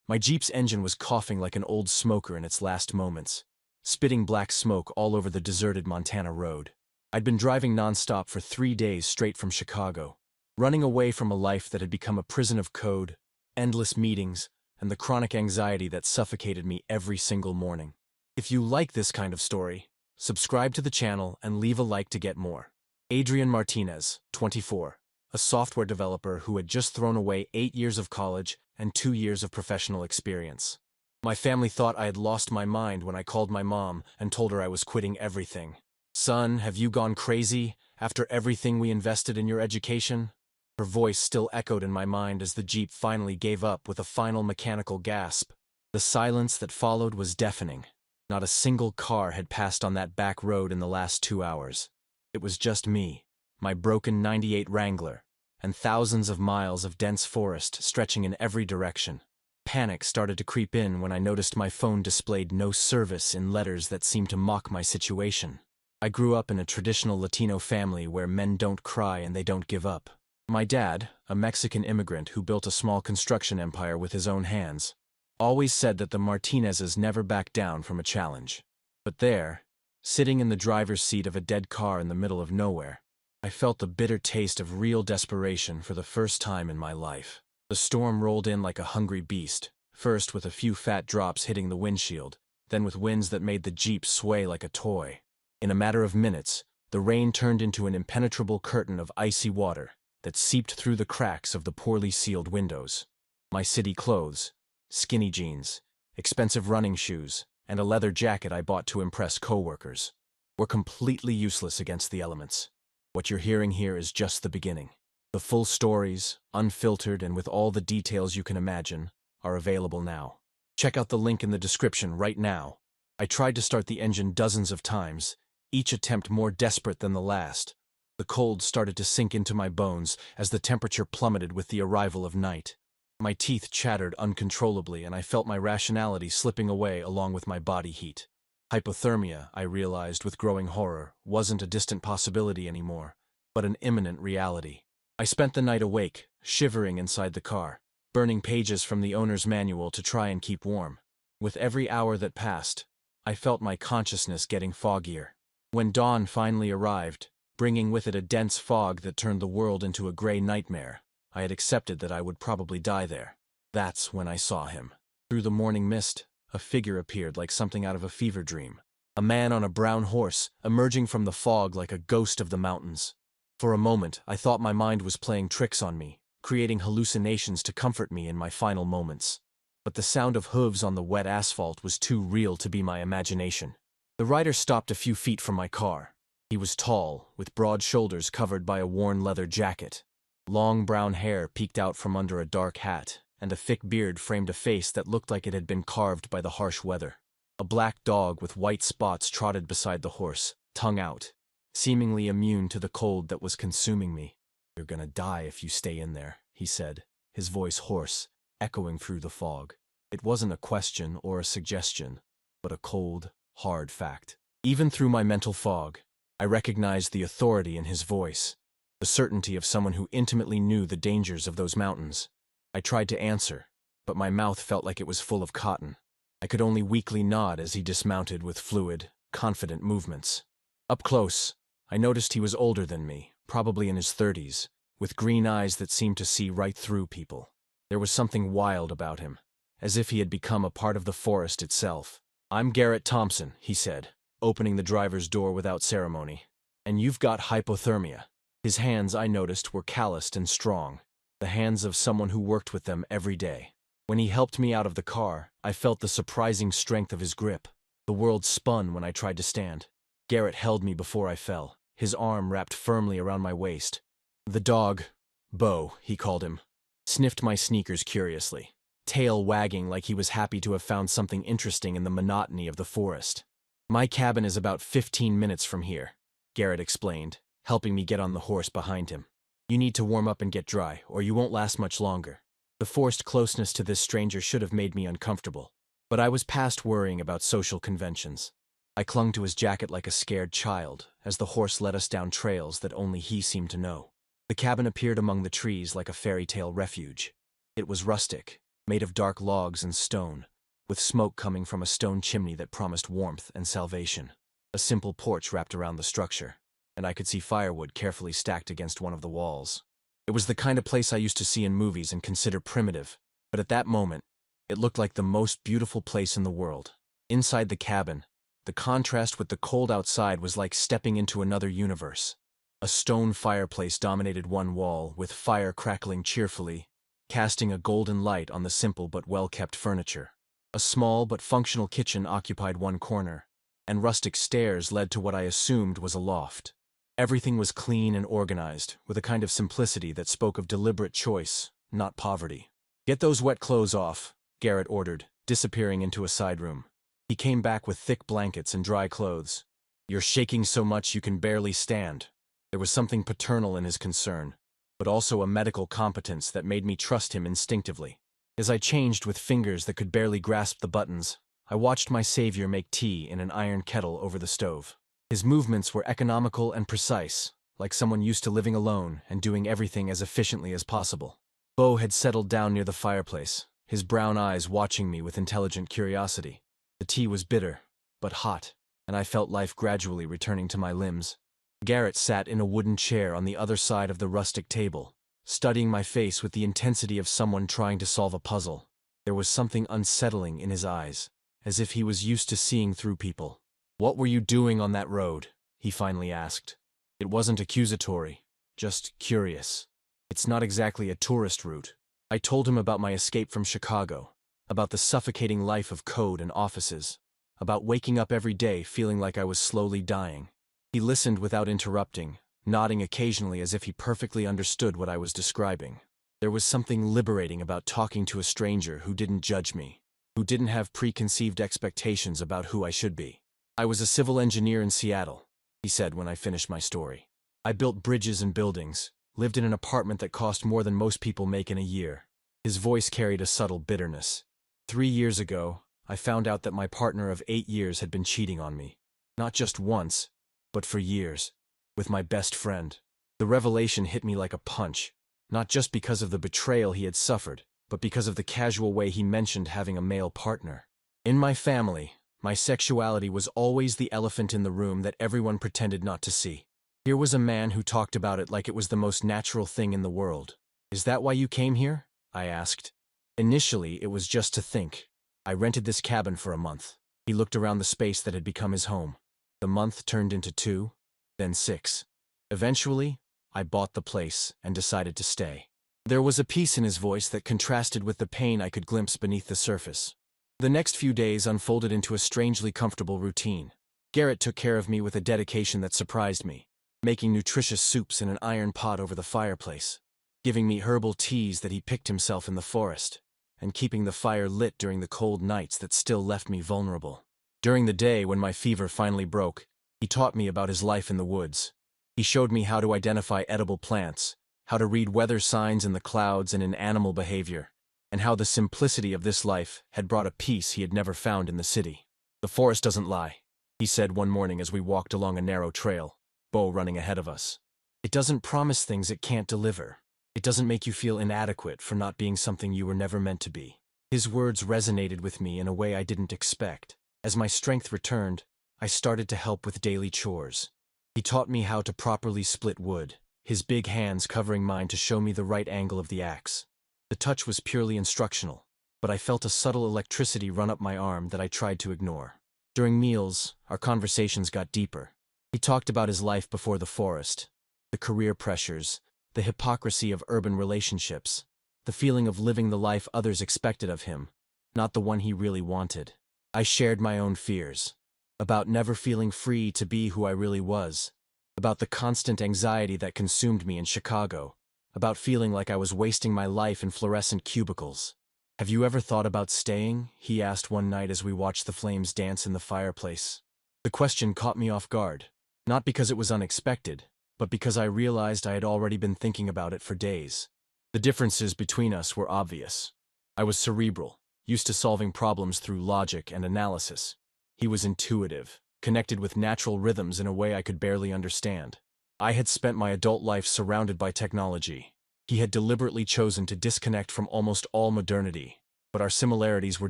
My Jeep's engine was coughing like an old smoker in its last moments, spitting black smoke all over the deserted Montana road. I'd been driving nonstop for 3 days straight from Chicago, running away from a life that had become a prison of code, endless meetings, and the chronic anxiety that suffocated me every single morning. If you like this kind of story, subscribe to the channel and leave a like to get more. Adrian Martinez, 24, a software developer who had just thrown away 8 years of college and 2 years of professional experience. My family thought I had lost my mind when I called my mom and told her I was quitting everything. "Son, have you gone crazy after everything we invested in your education?" Her voice still echoed in my mind as the Jeep finally gave up with a final mechanical gasp. The silence that followed was deafening. Not a single car had passed on that back road in the last 2 hours. It was just me, my broken '98 Wrangler, and thousands of miles of dense forest stretching in every direction. Panic started to creep in when I noticed my phone displayed "no service" in letters that seemed to mock my situation. I grew up in a traditional Latino family where men don't cry and they don't give up. My dad, a Mexican immigrant who built a small construction empire with his own hands, always said that the Martinezes never backed down from a challenge. But there, sitting in the driver's seat of a dead car in the middle of nowhere, I felt the bitter taste of real desperation for the first time in my life. The storm rolled in like a hungry beast, first with a few fat drops hitting the windshield, then with winds that made the Jeep sway like a toy. In a matter of minutes, the rain turned into an impenetrable curtain of icy water that seeped through the cracks of the poorly sealed windows. My city clothes, skinny jeans, expensive running shoes, and a leather jacket I bought to impress coworkers, were completely useless against the elements. What you're hearing here is just the beginning. The full stories, unfiltered and with all the details you can imagine, are available now. Check out the link in the description right now. I tried to start the engine dozens of times, each attempt more desperate than the last. The cold started to sink into my bones as the temperature plummeted with the arrival of night. My teeth chattered uncontrollably and I felt my rationality slipping away along with my body heat. Hypothermia, I realized with growing horror, wasn't a distant possibility anymore, but an imminent reality. I spent the night awake, shivering inside the car, burning pages from the owner's manual to try and keep warm. With every hour that passed, I felt my consciousness getting foggier. When dawn finally arrived, bringing with it a dense fog that turned the world into a gray nightmare, I had accepted that I would probably die there. That's when I saw him. Through the morning mist, a figure appeared like something out of a fever dream. A man on a brown horse, emerging from the fog like a ghost of the mountains. For a moment, I thought my mind was playing tricks on me, creating hallucinations to comfort me in my final moments. But the sound of hooves on the wet asphalt was too real to be my imagination. The rider stopped a few feet from my car. He was tall, with broad shoulders covered by a worn leather jacket. Long brown hair peeked out from under a dark hat, and a thick beard framed a face that looked like it had been carved by the harsh weather. A black dog with white spots trotted beside the horse, tongue out, seemingly immune to the cold that was consuming me. "You're gonna die if you stay in there," he said, his voice hoarse, echoing through the fog. It wasn't a question or a suggestion, but a cold, hard fact. Even through my mental fog, I recognized the authority in his voice, the certainty of someone who intimately knew the dangers of those mountains. I tried to answer, but my mouth felt like it was full of cotton. I could only weakly nod as he dismounted with fluid, confident movements. Up close, I noticed he was older than me, probably in his 30s, with green eyes that seemed to see right through people. There was something wild about him, as if he had become a part of the forest itself. "I'm Garrett Thompson," he said, opening the driver's door without ceremony. "And you've got hypothermia." His hands, I noticed, were calloused and strong, the hands of someone who worked with them every day. When he helped me out of the car, I felt the surprising strength of his grip. The world spun when I tried to stand. Garrett held me before I fell, his arm wrapped firmly around my waist. The dog, Bo, he called him, sniffed my sneakers curiously, tail wagging like he was happy to have found something interesting in the monotony of the forest. "My cabin is about 15 minutes from here," Garrett explained, helping me get on the horse behind him. "You need to warm up and get dry, or you won't last much longer." The forced closeness to this stranger should have made me uncomfortable, but I was past worrying about social conventions. I clung to his jacket like a scared child as the horse led us down trails that only he seemed to know. The cabin appeared among the trees like a fairy tale refuge. It was rustic, made of dark logs and stone, with smoke coming from a stone chimney that promised warmth and salvation. A simple porch wrapped around the structure, and I could see firewood carefully stacked against one of the walls. It was the kind of place I used to see in movies and consider primitive, but at that moment, it looked like the most beautiful place in the world. Inside the cabin, the contrast with the cold outside was like stepping into another universe. A stone fireplace dominated one wall, with fire crackling cheerfully, casting a golden light on the simple but well-kept furniture. A small but functional kitchen occupied one corner, and rustic stairs led to what I assumed was a loft. Everything was clean and organized, with a kind of simplicity that spoke of deliberate choice, not poverty. "Get those wet clothes off," Garrett ordered, disappearing into a side room. He came back with thick blankets and dry clothes. "You're shaking so much you can barely stand." There was something paternal in his concern, but also a medical competence that made me trust him instinctively. As I changed with fingers that could barely grasp the buttons, I watched my savior make tea in an iron kettle over the stove. His movements were economical and precise, like someone used to living alone and doing everything as efficiently as possible. Bo had settled down near the fireplace, his brown eyes watching me with intelligent curiosity. The tea was bitter, but hot, and I felt life gradually returning to my limbs. Garrett sat in a wooden chair on the other side of the rustic table, studying my face with the intensity of someone trying to solve a puzzle. There was something unsettling in his eyes, as if he was used to seeing through people. "What were you doing on that road?" he finally asked. It wasn't accusatory, just curious. "It's not exactly a tourist route." I told him about my escape from Chicago, about the suffocating life of code and offices, about waking up every day feeling like I was slowly dying. He listened without interrupting, nodding occasionally as if he perfectly understood what I was describing. There was something liberating about talking to a stranger who didn't judge me, who didn't have preconceived expectations about who I should be. "I was a civil engineer in Seattle," he said when I finished my story. "I built bridges and buildings, lived in an apartment that cost more than most people make in a year." His voice carried a subtle bitterness. 3 years ago, I found out that my partner of 8 years had been cheating on me. Not just once, but for years, with my best friend. The revelation hit me like a punch, not just because of the betrayal he had suffered, but because of the casual way he mentioned having a male partner. In my family, my sexuality was always the elephant in the room that everyone pretended not to see. Here was a man who talked about it like it was the most natural thing in the world. "Is that why you came here?" I asked. "Initially, it was just to think. I rented this cabin for a month." He looked around the space that had become his home. The month turned into 2, then 6. Eventually, I bought the place and decided to stay. There was a peace in his voice that contrasted with the pain I could glimpse beneath the surface. The next few days unfolded into a strangely comfortable routine. Garrett took care of me with a dedication that surprised me, making nutritious soups in an iron pot over the fireplace, giving me herbal teas that he picked himself in the forest, and keeping the fire lit during the cold nights that still left me vulnerable. During the day, when my fever finally broke, he taught me about his life in the woods. He showed me how to identify edible plants, how to read weather signs in the clouds and in animal behavior, and how the simplicity of this life had brought a peace he had never found in the city. "The forest doesn't lie," he said one morning as we walked along a narrow trail, Bo running ahead of us. "It doesn't promise things it can't deliver. It doesn't make you feel inadequate for not being something you were never meant to be." His words resonated with me in a way I didn't expect. As my strength returned, I started to help with daily chores. He taught me how to properly split wood, his big hands covering mine to show me the right angle of the axe. The touch was purely instructional, but I felt a subtle electricity run up my arm that I tried to ignore. During meals, our conversations got deeper. He talked about his life before the forest, the career pressures, the hypocrisy of urban relationships, the feeling of living the life others expected of him, not the one he really wanted. I shared my own fears, about never feeling free to be who I really was, about the constant anxiety that consumed me in Chicago, about feeling like I was wasting my life in fluorescent cubicles. "Have you ever thought about staying?" he asked one night as we watched the flames dance in the fireplace. The question caught me off guard, not because it was unexpected, but because I realized I had already been thinking about it for days. The differences between us were obvious. I was cerebral, used to solving problems through logic and analysis. He was intuitive, connected with natural rhythms in a way I could barely understand. I had spent my adult life surrounded by technology. He had deliberately chosen to disconnect from almost all modernity. but our similarities were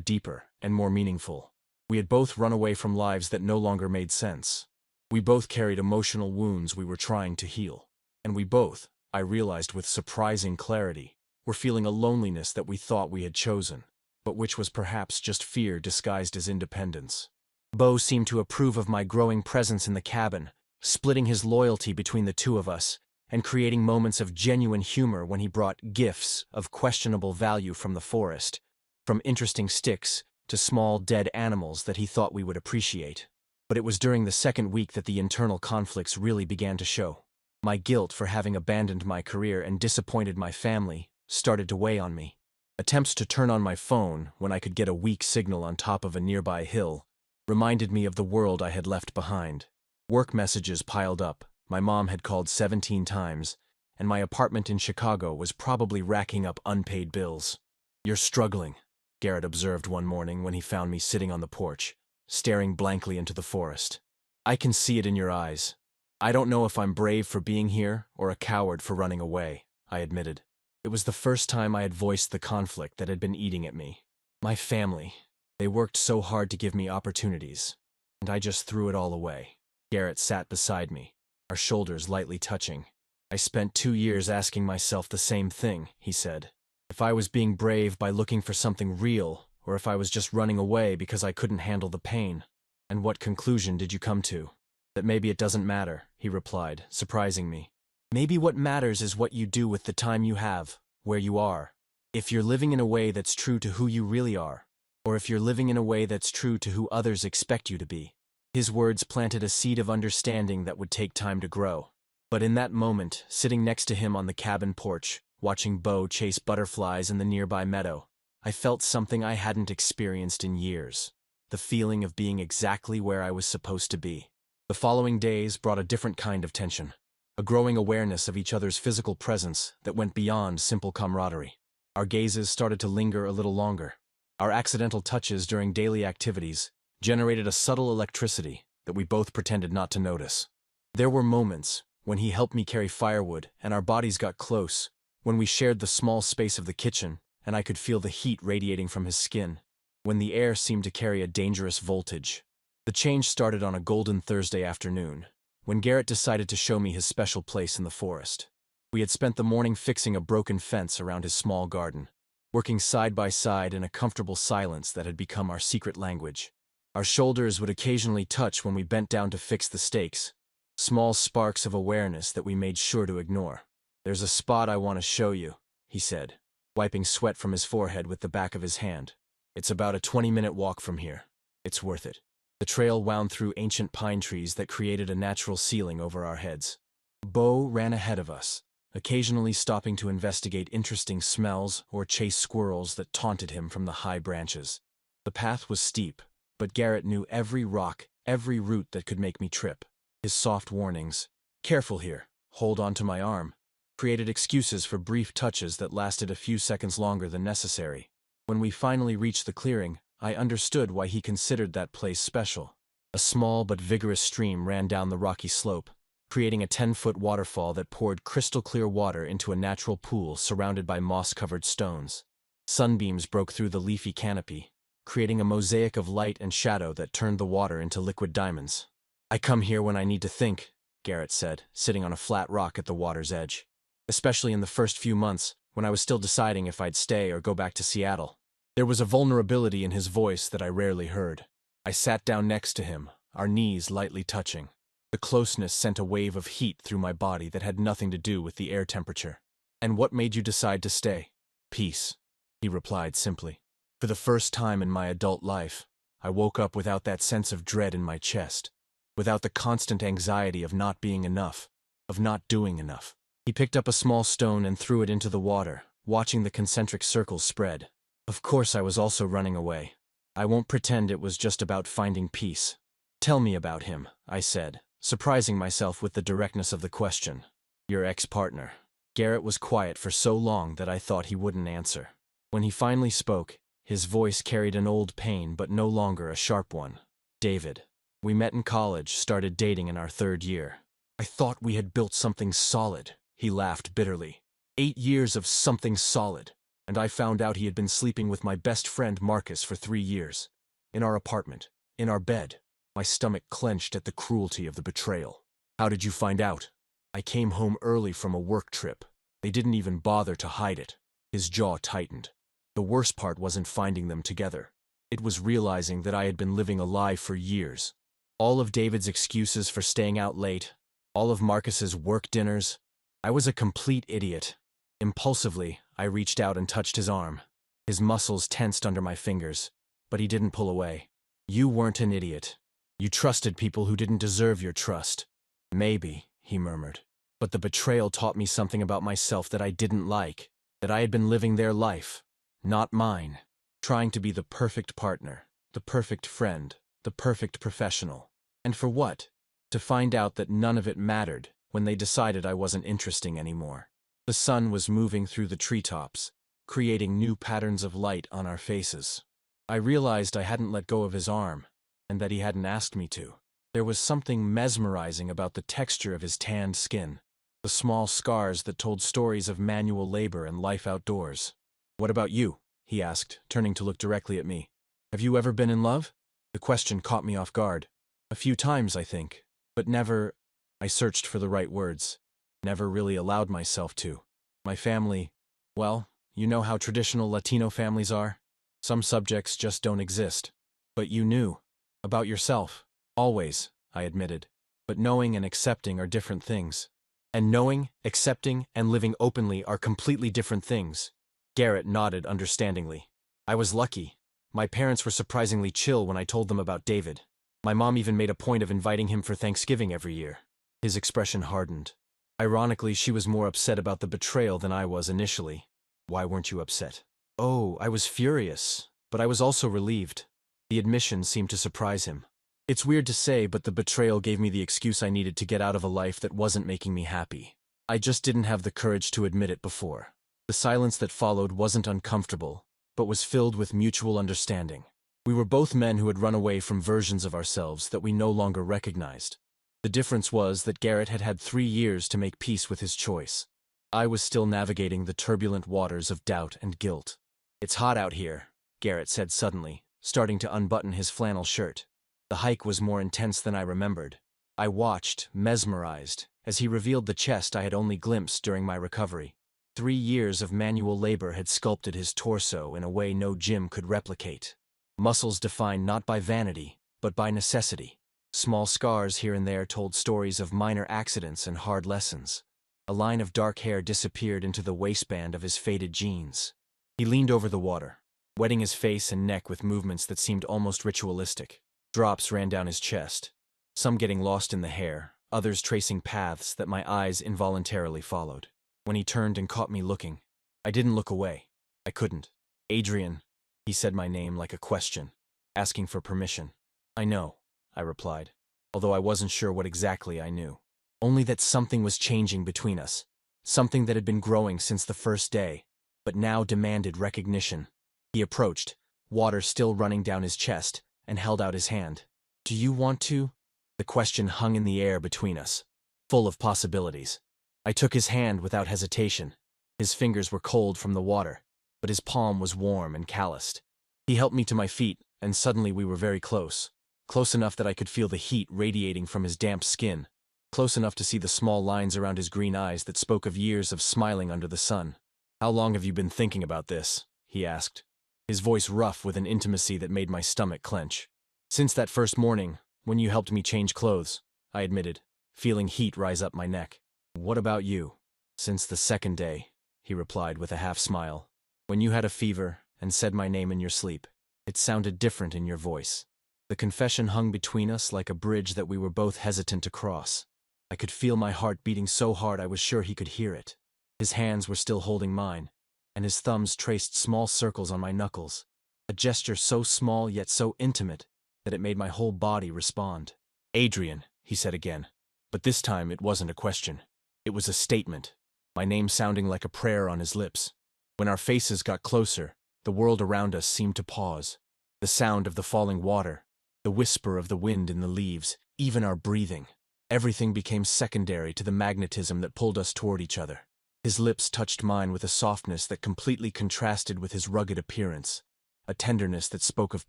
deeper and more meaningful. We had both run away from lives that no longer made sense. We both carried emotional wounds we were trying to heal. And we both, I realized with surprising clarity, were feeling a loneliness that we thought we had chosen, but which was perhaps just fear disguised as independence. Bo seemed to approve of my growing presence in the cabin, splitting his loyalty between the two of us, and creating moments of genuine humor when he brought gifts of questionable value from the forest, from interesting sticks to small dead animals that he thought we would appreciate. But it was during the second week that the internal conflicts really began to show. My guilt for having abandoned my career and disappointed my family started to weigh on me. Attempts to turn on my phone when I could get a weak signal on top of a nearby hill reminded me of the world I had left behind. Work messages piled up, my mom had called 17 times, and my apartment in Chicago was probably racking up unpaid bills. "You're struggling," Garrett observed one morning when he found me sitting on the porch, staring blankly into the forest. "I can see it in your eyes. I don't know if I'm brave for being here or a coward for running away," I admitted. It was the first time I had voiced the conflict that had been eating at me. My family, they worked so hard to give me opportunities, and I just threw it all away. Garrett sat beside me, our shoulders lightly touching. "I spent 2 years asking myself the same thing," he said. "If I was being brave by looking for something real, or if I was just running away because I couldn't handle the pain." "And what conclusion did you come to?" "That maybe it doesn't matter," he replied, surprising me. "Maybe what matters is what you do with the time you have, where you are. If you're living in a way that's true to who you really are, or if you're living in a way that's true to who others expect you to be." His words planted a seed of understanding that would take time to grow. But in that moment, sitting next to him on the cabin porch, watching Bo chase butterflies in the nearby meadow, I felt something I hadn't experienced in years. The feeling of being exactly where I was supposed to be. The following days brought a different kind of tension. A growing awareness of each other's physical presence that went beyond simple camaraderie. Our gazes started to linger a little longer. Our accidental touches during daily activities generated a subtle electricity that we both pretended not to notice. There were moments when he helped me carry firewood and our bodies got close, when we shared the small space of the kitchen and I could feel the heat radiating from his skin, when the air seemed to carry a dangerous voltage. The change started on a golden Thursday afternoon, when Garrett decided to show me his special place in the forest. We had spent the morning fixing a broken fence around his small garden, working side by side in a comfortable silence that had become our secret language. Our shoulders would occasionally touch when we bent down to fix the stakes, small sparks of awareness that we made sure to ignore. "There's a spot I want to show you," he said, wiping sweat from his forehead with the back of his hand. "It's about a 20-minute walk from here. It's worth it." The trail wound through ancient pine trees that created a natural ceiling over our heads. Bo ran ahead of us, occasionally stopping to investigate interesting smells or chase squirrels that taunted him from the high branches. The path was steep, but Garrett knew every rock, every root that could make me trip. His soft warnings, "Careful here, hold on to my arm," created excuses for brief touches that lasted a few seconds longer than necessary. When we finally reached the clearing, I understood why he considered that place special. A small but vigorous stream ran down the rocky slope, creating a 10-foot waterfall that poured crystal-clear water into a natural pool surrounded by moss-covered stones. Sunbeams broke through the leafy canopy, creating a mosaic of light and shadow that turned the water into liquid diamonds. "I come here when I need to think," Garrett said, sitting on a flat rock at the water's edge. "Especially in the first few months, when I was still deciding if I'd stay or go back to Seattle." There was a vulnerability in his voice that I rarely heard. I sat down next to him, our knees lightly touching. The closeness sent a wave of heat through my body that had nothing to do with the air temperature. "And what made you decide to stay?" "Peace," he replied simply. "For the first time in my adult life, I woke up without that sense of dread in my chest, without the constant anxiety of not being enough, of not doing enough." He picked up a small stone and threw it into the water, watching the concentric circles spread. Of course I was also running away. I won't pretend it was just about finding peace. "Tell me about him," I said, surprising myself with the directness of the question. "Your ex-partner." Garrett was quiet for so long that I thought he wouldn't answer. When he finally spoke, his voice carried an old pain but no longer a sharp one. "David. We met in college, started dating in our 3rd year. I thought we had built something solid." He laughed bitterly. 8 years of something solid. and I found out he had been sleeping with my best friend Marcus for 3 years. In our apartment, in our bed. My stomach clenched at the cruelty of the betrayal. How did you find out? I came home early from a work trip. They didn't even bother to hide it. His jaw tightened. The worst part wasn't finding them together. It was realizing that I had been living a lie for years. All of David's excuses for staying out late, all of Marcus's work dinners. I was a complete idiot. Impulsively, I reached out and touched his arm. His muscles tensed under my fingers, but he didn't pull away. You weren't an idiot. You trusted people who didn't deserve your trust. Maybe, he murmured. But the betrayal taught me something about myself that I didn't like, that I had been living their life, not mine, trying to be the perfect partner, the perfect friend, the perfect professional. And for what? To find out that none of it mattered when they decided I wasn't interesting anymore. The sun was moving through the treetops, creating new patterns of light on our faces. I realized I hadn't let go of his arm, and that he hadn't asked me to. There was something mesmerizing about the texture of his tanned skin, the small scars that told stories of manual labor and life outdoors. What about you? He asked, turning to look directly at me. Have you ever been in love? The question caught me off guard. A few times, I think, but never. I searched for the right words. Never really allowed myself to. My family, well, you know how traditional Latino families are. Some subjects just don't exist. But you knew. About yourself. Always, I admitted. But knowing and accepting are different things. And knowing, accepting, and living openly are completely different things. Garrett nodded understandingly. I was lucky. My parents were surprisingly chill when I told them about David. My mom even made a point of inviting him for Thanksgiving every year. His expression hardened. Ironically, she was more upset about the betrayal than I was initially. Why weren't you upset? Oh, I was furious, but I was also relieved. The admission seemed to surprise him. It's weird to say, but the betrayal gave me the excuse I needed to get out of a life that wasn't making me happy. I just didn't have the courage to admit it before. The silence that followed wasn't uncomfortable, but was filled with mutual understanding. We were both men who had run away from versions of ourselves that we no longer recognized. The difference was that Garrett had had 3 years to make peace with his choice. I was still navigating the turbulent waters of doubt and guilt. It's hot out here, Garrett said suddenly, starting to unbutton his flannel shirt. The hike was more intense than I remembered. I watched, mesmerized, as he revealed the chest I had only glimpsed during my recovery. 3 years of manual labor had sculpted his torso in a way no gym could replicate. Muscles defined not by vanity, but by necessity. Small scars here and there told stories of minor accidents and hard lessons. A line of dark hair disappeared into the waistband of his faded jeans. He leaned over the water, wetting his face and neck with movements that seemed almost ritualistic. Drops ran down his chest, some getting lost in the hair, others tracing paths that my eyes involuntarily followed. When he turned and caught me looking, I didn't look away. I couldn't. Adrian, he said my name like a question, asking for permission. I know, I replied, although I wasn't sure what exactly I knew. Only that something was changing between us, something that had been growing since the first day, but now demanded recognition. He approached, water still running down his chest, and held out his hand. Do you want to? The question hung in the air between us, full of possibilities. I took his hand without hesitation. His fingers were cold from the water, but his palm was warm and calloused. He helped me to my feet, and suddenly we were very close. Close enough that I could feel the heat radiating from his damp skin. Close enough to see the small lines around his green eyes that spoke of years of smiling under the sun. How long have you been thinking about this? He asked, his voice rough with an intimacy that made my stomach clench. Since that first morning, when you helped me change clothes, I admitted, feeling heat rise up my neck. What about you? Since the second day, he replied with a half-smile. When you had a fever and said my name in your sleep, it sounded different in your voice. The confession hung between us like a bridge that we were both hesitant to cross. I could feel my heart beating so hard I was sure he could hear it. His hands were still holding mine, and his thumbs traced small circles on my knuckles, a gesture so small yet so intimate that it made my whole body respond. Adrian, he said again, but this time it wasn't a question. It was a statement, my name sounding like a prayer on his lips. When our faces got closer, the world around us seemed to pause. The sound of the falling water, the whisper of the wind in the leaves, even our breathing. Everything became secondary to the magnetism that pulled us toward each other. His lips touched mine with a softness that completely contrasted with his rugged appearance, a tenderness that spoke of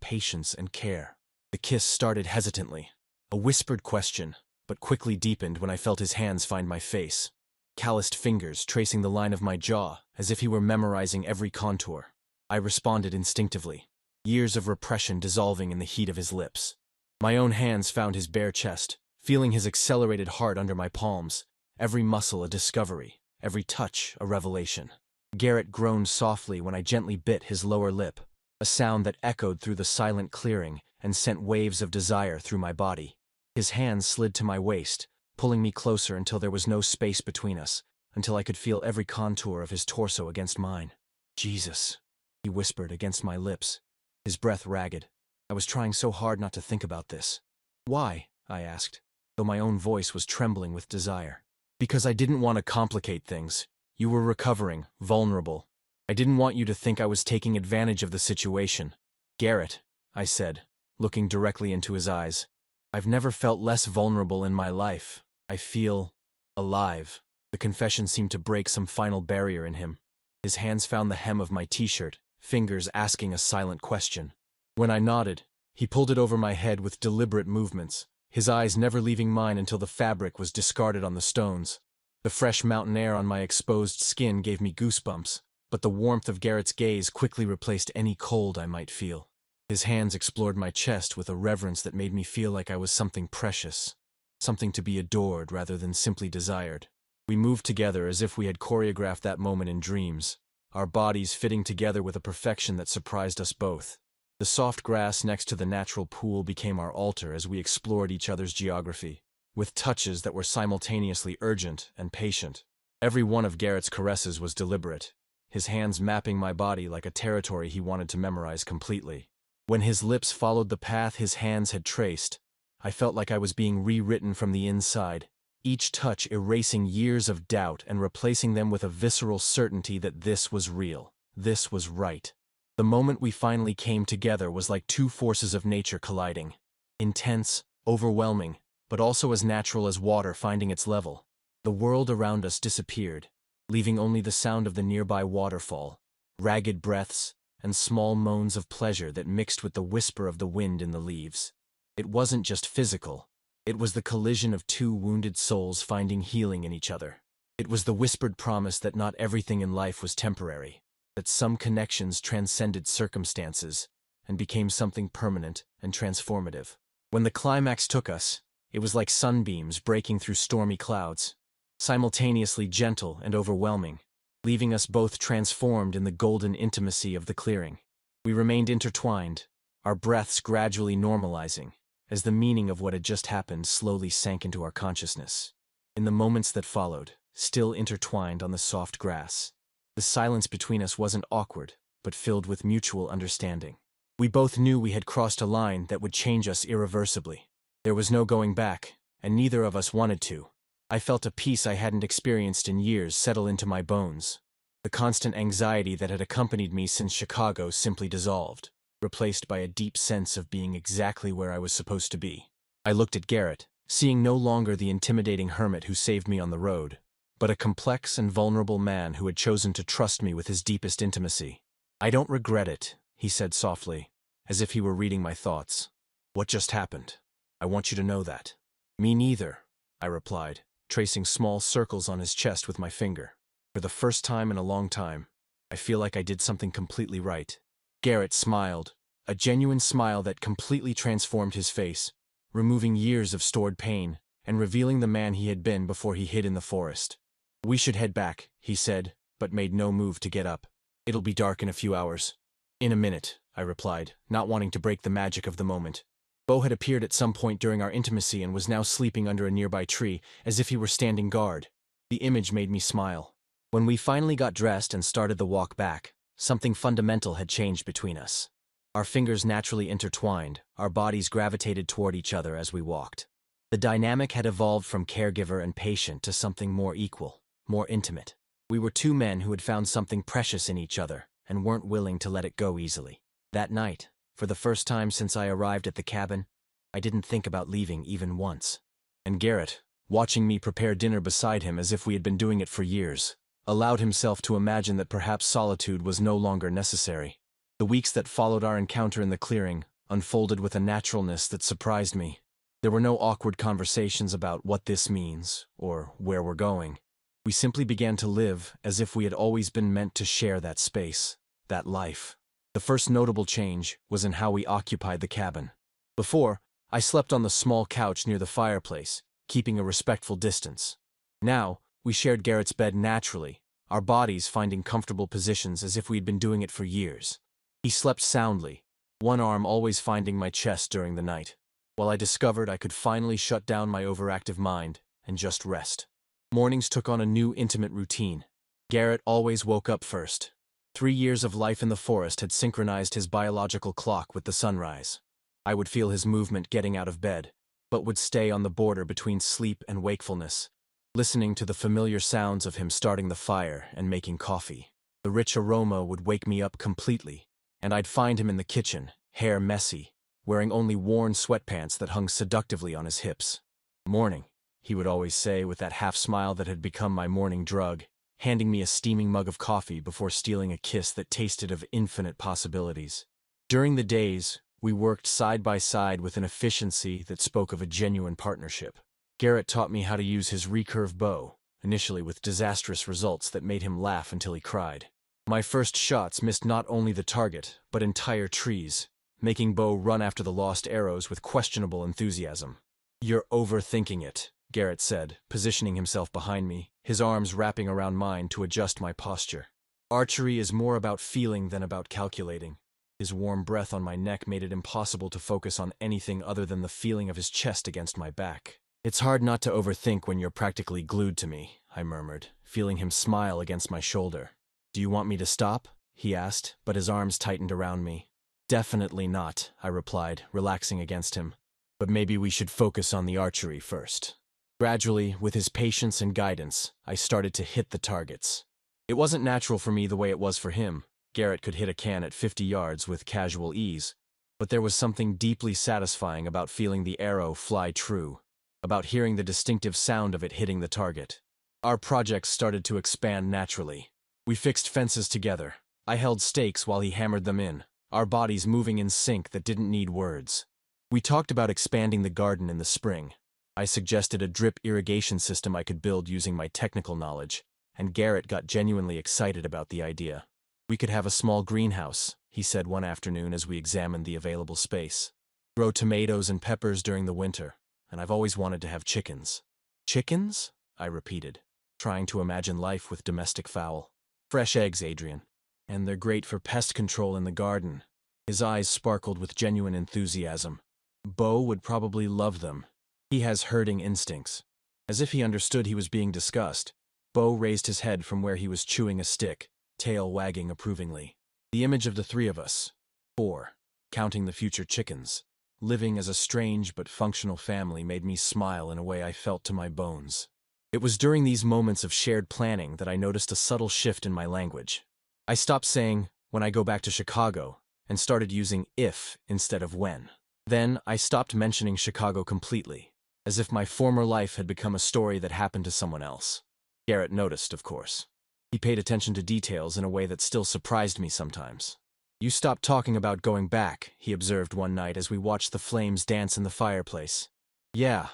patience and care. The kiss started hesitantly, a whispered question, but quickly deepened when I felt his hands find my face. Calloused fingers tracing the line of my jaw, as if he were memorizing every contour. I responded instinctively, years of repression dissolving in the heat of his lips. My own hands found his bare chest, feeling his accelerated heart under my palms, every muscle a discovery, every touch a revelation. Garrett groaned softly when I gently bit his lower lip, a sound that echoed through the silent clearing and sent waves of desire through my body. His hands slid to my waist, pulling me closer until there was no space between us, until I could feel every contour of his torso against mine. "Jesus," he whispered against my lips, his breath ragged. I was trying so hard not to think about this. "Why?" I asked, though my own voice was trembling with desire. "Because I didn't want to complicate things. You were recovering, vulnerable. I didn't want you to think I was taking advantage of the situation." "Garrett," I said, looking directly into his eyes, "I've never felt less vulnerable in my life. I feel alive." The confession seemed to break some final barrier in him. His hands found the hem of my t-shirt, fingers asking a silent question. When I nodded, he pulled it over my head with deliberate movements, his eyes never leaving mine until the fabric was discarded on the stones. The fresh mountain air on my exposed skin gave me goosebumps, but the warmth of Garrett's gaze quickly replaced any cold I might feel. His hands explored my chest with a reverence that made me feel like I was something precious, something to be adored rather than simply desired. We moved together as if we had choreographed that moment in dreams, our bodies fitting together with a perfection that surprised us both. The soft grass next to the natural pool became our altar as we explored each other's geography, with touches that were simultaneously urgent and patient. Every one of Garrett's caresses was deliberate, his hands mapping my body like a territory he wanted to memorize completely. When his lips followed the path his hands had traced, I felt like I was being rewritten from the inside, each touch erasing years of doubt and replacing them with a visceral certainty that this was real, this was right. The moment we finally came together was like two forces of nature colliding. Intense, overwhelming, but also as natural as water finding its level. The world around us disappeared, leaving only the sound of the nearby waterfall, ragged breaths, and small moans of pleasure that mixed with the whisper of the wind in the leaves. It wasn't just physical. It was the collision of two wounded souls finding healing in each other. It was the whispered promise that not everything in life was temporary, that some connections transcended circumstances and became something permanent and transformative. When the climax took us, it was like sunbeams breaking through stormy clouds, simultaneously gentle and overwhelming, leaving us both transformed in the golden intimacy of the clearing. We remained intertwined, our breaths gradually normalizing, as the meaning of what had just happened slowly sank into our consciousness. In the moments that followed, still intertwined on the soft grass, the silence between us wasn't awkward, but filled with mutual understanding. We both knew we had crossed a line that would change us irreversibly. There was no going back, and neither of us wanted to. I felt a peace I hadn't experienced in years settle into my bones. The constant anxiety that had accompanied me since Chicago simply dissolved, replaced by a deep sense of being exactly where I was supposed to be. I looked at Garrett, seeing no longer the intimidating hermit who saved me on the road, but a complex and vulnerable man who had chosen to trust me with his deepest intimacy. "I don't regret it," he said softly, as if he were reading my thoughts. "What just happened? I want you to know that." "Me neither," I replied, tracing small circles on his chest with my finger. "For the first time in a long time, I feel like I did something completely right." Garrett smiled, a genuine smile that completely transformed his face, removing years of stored pain and revealing the man he had been before he hid in the forest. "We should head back," he said, but made no move to get up. "It'll be dark in a few hours." "In a minute," I replied, not wanting to break the magic of the moment. Bo had appeared at some point during our intimacy and was now sleeping under a nearby tree, as if he were standing guard. The image made me smile. When we finally got dressed and started the walk back, something fundamental had changed between us. Our fingers naturally intertwined, our bodies gravitated toward each other as we walked. The dynamic had evolved from caregiver and patient to something more equal, more intimate. We were two men who had found something precious in each other and weren't willing to let it go easily. That night, for the first time since I arrived at the cabin, I didn't think about leaving even once. And Garrett, watching me prepare dinner beside him as if we had been doing it for years, allowed himself to imagine that perhaps solitude was no longer necessary. The weeks that followed our encounter in the clearing unfolded with a naturalness that surprised me. There were no awkward conversations about what this means or where we're going. We simply began to live as if we had always been meant to share that space, that life. The first notable change was in how we occupied the cabin. Before, I slept on the small couch near the fireplace, keeping a respectful distance. Now, we shared Garrett's bed naturally, our bodies finding comfortable positions as if we'd been doing it for years. He slept soundly, one arm always finding my chest during the night, while I discovered I could finally shut down my overactive mind and just rest. Mornings took on a new intimate routine. Garrett always woke up first. 3 years of life in the forest had synchronized his biological clock with the sunrise. I would feel his movement getting out of bed, but would stay on the border between sleep and wakefulness, listening to the familiar sounds of him starting the fire and making coffee. The rich aroma would wake me up completely, and I'd find him in the kitchen, hair messy, wearing only worn sweatpants that hung seductively on his hips. "Morning," he would always say with that half-smile that had become my morning drug, handing me a steaming mug of coffee before stealing a kiss that tasted of infinite possibilities. During the days, we worked side by side with an efficiency that spoke of a genuine partnership. Garrett taught me how to use his recurve bow, initially with disastrous results that made him laugh until he cried. My first shots missed not only the target, but entire trees, making Bo run after the lost arrows with questionable enthusiasm. "You're overthinking it," Garrett said, positioning himself behind me, his arms wrapping around mine to adjust my posture. "Archery is more about feeling than about calculating." His warm breath on my neck made it impossible to focus on anything other than the feeling of his chest against my back. "It's hard not to overthink when you're practically glued to me," I murmured, feeling him smile against my shoulder. "Do you want me to stop?" he asked, but his arms tightened around me. "Definitely not," I replied, relaxing against him. "But maybe we should focus on the archery first." Gradually, with his patience and guidance, I started to hit the targets. It wasn't natural for me the way it was for him. Garrett could hit a can at 50 yards with casual ease, but there was something deeply satisfying about feeling the arrow fly true, about hearing the distinctive sound of it hitting the target. Our projects started to expand naturally. We fixed fences together. I held stakes while he hammered them in, our bodies moving in sync that didn't need words. We talked about expanding the garden in the spring. I suggested a drip irrigation system I could build using my technical knowledge, and Garrett got genuinely excited about the idea. "We could have a small greenhouse," he said one afternoon as we examined the available space. "Grow tomatoes and peppers during the winter, and I've always wanted to have chickens." "Chickens?" I repeated, trying to imagine life with domestic fowl. "Fresh eggs, Adrian. And they're great for pest control in the garden." His eyes sparkled with genuine enthusiasm. "Bo would probably love them. He has herding instincts." As if he understood he was being discussed, Bo raised his head from where he was chewing a stick, tail wagging approvingly. The image of the three of us, 4, counting the future chickens, living as a strange but functional family made me smile in a way I felt to my bones. It was during these moments of shared planning that I noticed a subtle shift in my language. I stopped saying, "when I go back to Chicago," and started using "if" instead of "when." Then I stopped mentioning Chicago completely, as if my former life had become a story that happened to someone else. Garrett noticed, of course. He paid attention to details in a way that still surprised me sometimes. "You stopped talking about going back," he observed one night as we watched the flames dance in the fireplace. "Yeah,"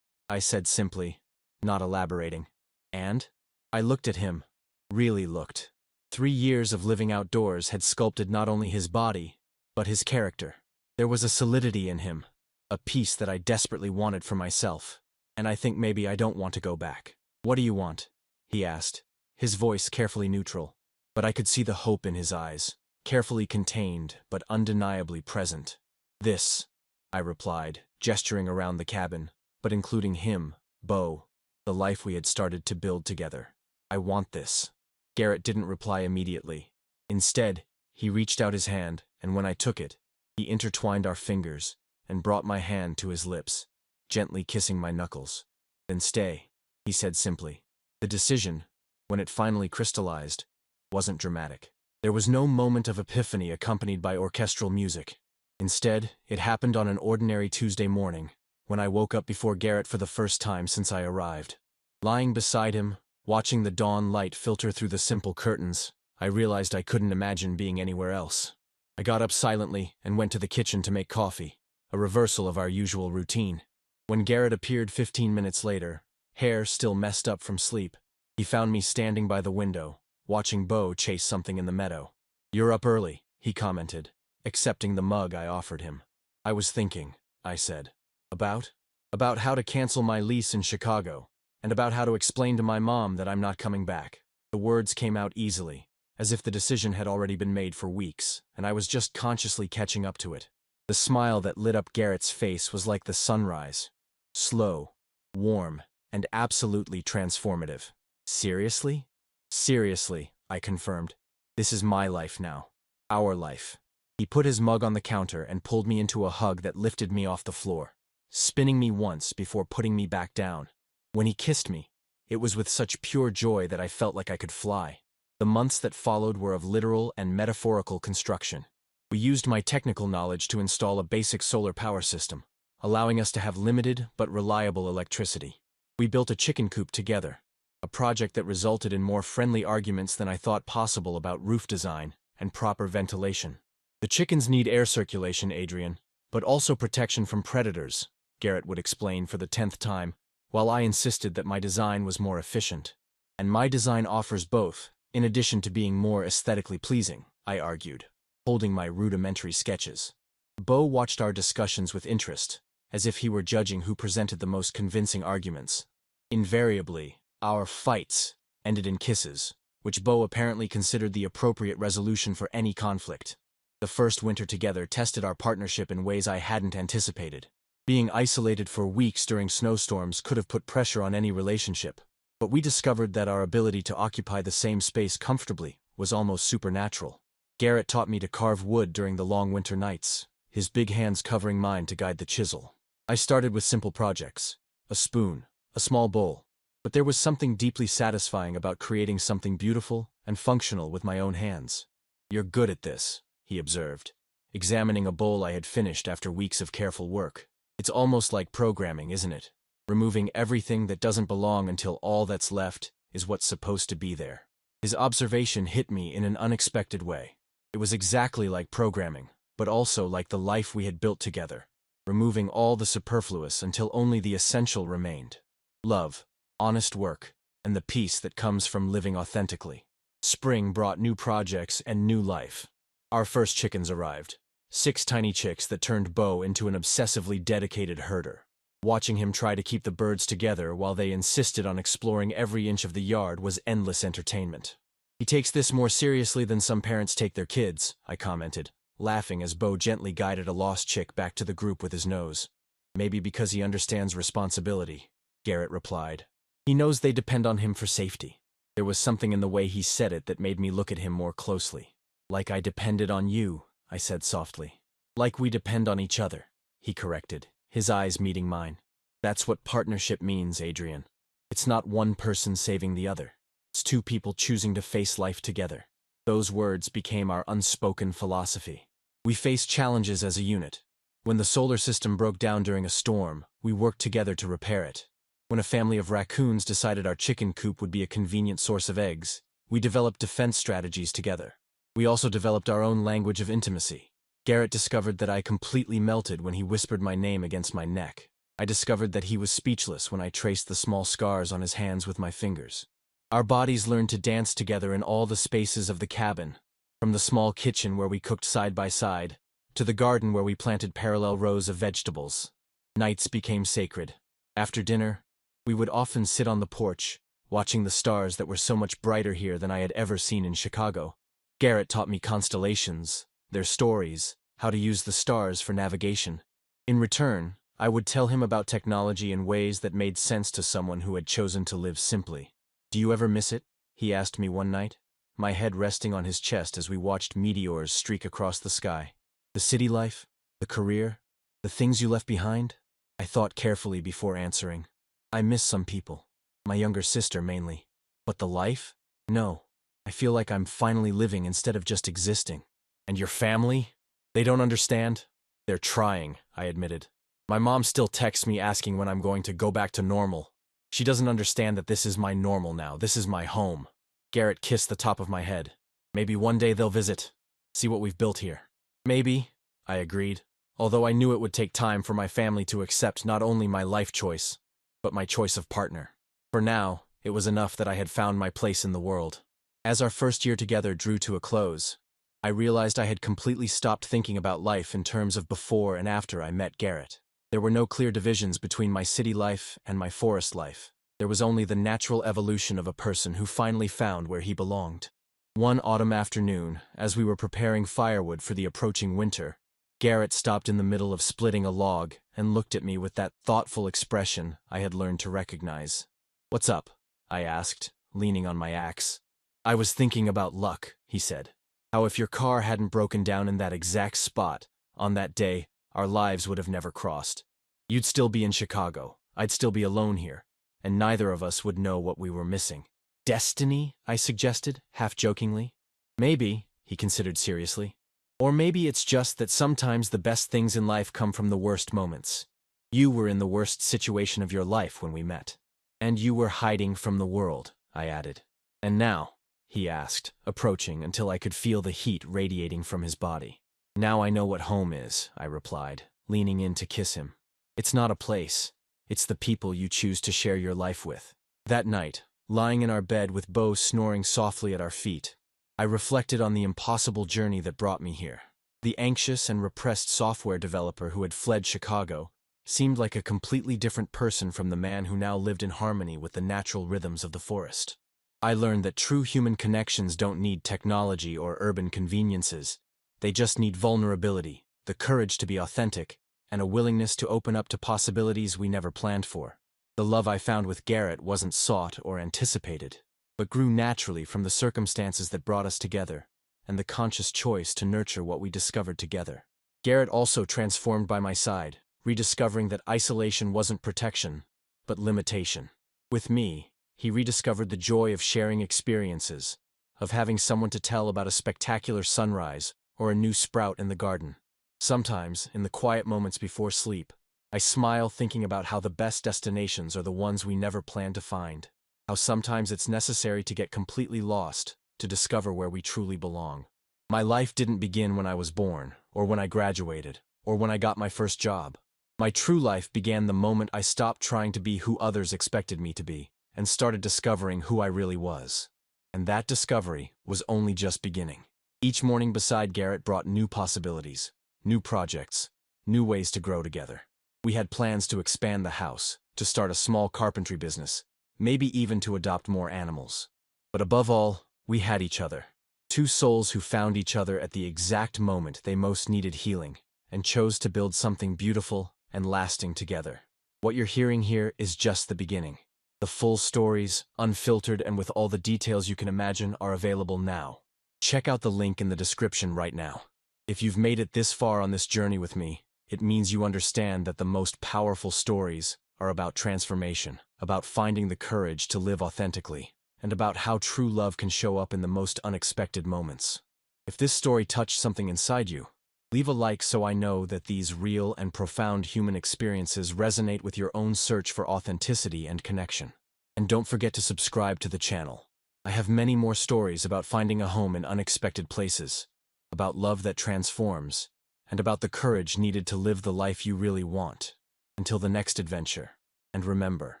I said simply, not elaborating. "And?" I looked at him, really looked. 3 years of living outdoors had sculpted not only his body, but his character. There was a solidity in him, a peace that I desperately wanted for myself, and I think maybe I don't want to go back. "What do you want?" he asked, his voice carefully neutral, but I could see the hope in his eyes, carefully contained but undeniably present. "This," I replied, gesturing around the cabin, but including him, Bo, the life we had started to build together. "I want this." Garrett didn't reply immediately. Instead, he reached out his hand, and when I took it, he intertwined our fingers and brought my hand to his lips, gently kissing my knuckles. "Then stay," he said simply. The decision, when it finally crystallized, wasn't dramatic. There was no moment of epiphany accompanied by orchestral music. Instead, it happened on an ordinary Tuesday morning, when I woke up before Garrett for the first time since I arrived. Lying beside him, Watching the dawn light filter through the simple curtains, I realized I couldn't imagine being anywhere else. I got up silently and went to the kitchen to make coffee, a reversal of our usual routine. When Garrett appeared 15 minutes later, hair still messed up from sleep, he found me standing by the window, watching Bo chase something in the meadow. "You're up early," he commented, accepting the mug I offered him. "I was thinking," I said. About? About how to cancel my lease in Chicago, and about how to explain to my mom that I'm not coming back." The words came out easily, as if the decision had already been made for weeks, and I was just consciously catching up to it. The smile that lit up Garrett's face was like the sunrise. Slow, warm, and absolutely transformative. "Seriously?" "Seriously," I confirmed. "This is my life now. Our life." He put his mug on the counter and pulled me into a hug that lifted me off the floor, spinning me once before putting me back down. When he kissed me, it was with such pure joy that I felt like I could fly. The months that followed were of literal and metaphorical construction. We used my technical knowledge to install a basic solar power system, allowing us to have limited but reliable electricity. We built a chicken coop together, a project that resulted in more friendly arguments than I thought possible about roof design and proper ventilation. "The chickens need air circulation, Adrian, but also protection from predators," Garrett would explain for the 10th time, while I insisted that my design was more efficient. "And my design offers both, in addition to being more aesthetically pleasing," I argued, holding my rudimentary sketches. Bo watched our discussions with interest, as if he were judging who presented the most convincing arguments. Invariably, our fights ended in kisses, which Bo apparently considered the appropriate resolution for any conflict. The first winter together tested our partnership in ways I hadn't anticipated. Being isolated for weeks during snowstorms could have put pressure on any relationship, but we discovered that our ability to occupy the same space comfortably was almost supernatural. Garrett taught me to carve wood during the long winter nights, his big hands covering mine to guide the chisel. I started with simple projects, a spoon, a small bowl, but there was something deeply satisfying about creating something beautiful and functional with my own hands. "You're good at this," he observed, examining a bowl I had finished after weeks of careful work. "It's almost like programming, isn't it? Removing everything that doesn't belong until all that's left is what's supposed to be there." His observation hit me in an unexpected way. It was exactly like programming, but also like the life we had built together, removing all the superfluous until only the essential remained. Love, honest work, and the peace that comes from living authentically. Spring brought new projects and new life. Our first chickens arrived. 6 tiny chicks that turned Bo into an obsessively dedicated herder. Watching him try to keep the birds together while they insisted on exploring every inch of the yard was endless entertainment. "He takes this more seriously than some parents take their kids," I commented, laughing as Bo gently guided a lost chick back to the group with his nose. "Maybe because he understands responsibility," Garrett replied. "He knows they depend on him for safety." There was something in the way he said it that made me look at him more closely. "Like I depended on you," I said softly. "Like we depend on each other," he corrected, his eyes meeting mine. "That's what partnership means, Adrian. It's not one person saving the other. It's 2 people choosing to face life together." Those words became our unspoken philosophy. We faced challenges as a unit. When the solar system broke down during a storm, we worked together to repair it. When a family of raccoons decided our chicken coop would be a convenient source of eggs, we developed defense strategies together. We also developed our own language of intimacy. Garrett discovered that I completely melted when he whispered my name against my neck. I discovered that he was speechless when I traced the small scars on his hands with my fingers. Our bodies learned to dance together in all the spaces of the cabin, from the small kitchen where we cooked side by side, to the garden where we planted parallel rows of vegetables. Nights became sacred. After dinner, we would often sit on the porch, watching the stars that were so much brighter here than I had ever seen in Chicago. Garrett taught me constellations, their stories, how to use the stars for navigation. In return, I would tell him about technology in ways that made sense to someone who had chosen to live simply. "Do you ever miss it?" he asked me one night, my head resting on his chest as we watched meteors streak across the sky. "The city life? The career? The things you left behind?" I thought carefully before answering. "I miss some people. My younger sister mainly. But the life? No. I feel like I'm finally living instead of just existing." "And your family? They don't understand?" "They're trying," I admitted. "My mom still texts me asking when I'm going to go back to normal. She doesn't understand that this is my normal now. This is my home. Garrett kissed the top of my head. Maybe one day they'll visit. See what we've built here. Maybe, I agreed, although I knew it would take time for my family to accept not only my life choice, but my choice of partner. For now, it was enough that I had found my place in the world. As our first year together drew to a close, I realized I had completely stopped thinking about life in terms of before and after I met Garrett. There were no clear divisions between my city life and my forest life. There was only the natural evolution of a person who finally found where he belonged. One autumn afternoon, as we were preparing firewood for the approaching winter, Garrett stopped in the middle of splitting a log and looked at me with that thoughtful expression I had learned to recognize. "What's up?" I asked, leaning on my axe. "I was thinking about luck," he said. "How if your car hadn't broken down in that exact spot, on that day, our lives would have never crossed. You'd still be in Chicago, I'd still be alone here, and neither of us would know what we were missing." "Destiny?" I suggested, half-jokingly. "Maybe," he considered seriously. "Or maybe it's just that sometimes the best things in life come from the worst moments. You were in the worst situation of your life when we met. And you were hiding from the world," I added. "And now?" he asked, approaching until I could feel the heat radiating from his body. "Now I know what home is," I replied, leaning in to kiss him. "It's not a place. It's the people you choose to share your life with." That night, lying in our bed with Bo snoring softly at our feet, I reflected on the impossible journey that brought me here. The anxious and repressed software developer who had fled Chicago seemed like a completely different person from the man who now lived in harmony with the natural rhythms of the forest. I learned that true human connections don't need technology or urban conveniences. They just need vulnerability, the courage to be authentic, and a willingness to open up to possibilities we never planned for. The love I found with Garrett wasn't sought or anticipated, but grew naturally from the circumstances that brought us together, and the conscious choice to nurture what we discovered together. Garrett also transformed by my side, rediscovering that isolation wasn't protection, but limitation. With me, he rediscovered the joy of sharing experiences, of having someone to tell about a spectacular sunrise or a new sprout in the garden. Sometimes, in the quiet moments before sleep, I smile thinking about how the best destinations are the ones we never planned to find. How sometimes it's necessary to get completely lost to discover where we truly belong. My life didn't begin when I was born, or when I graduated, or when I got my first job. My true life began the moment I stopped trying to be who others expected me to be, and started discovering who I really was. And that discovery was only just beginning. Each morning beside Garrett brought new possibilities, new projects, new ways to grow together. We had plans to expand the house, to start a small carpentry business, maybe even to adopt more animals. But above all, we had each other. Two souls who found each other at the exact moment they most needed healing, and chose to build something beautiful and lasting together. What you're hearing here is just the beginning. The full stories, unfiltered and with all the details you can imagine, are available now. Check out the link in the description right now. If you've made it this far on this journey with me, it means you understand that the most powerful stories are about transformation, about finding the courage to live authentically, and about how true love can show up in the most unexpected moments. If this story touched something inside you, leave a like so I know that these real and profound human experiences resonate with your own search for authenticity and connection. And don't forget to subscribe to the channel. I have many more stories about finding a home in unexpected places, about love that transforms, and about the courage needed to live the life you really want. Until the next adventure, and remember,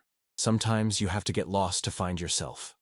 sometimes you have to get lost to find yourself.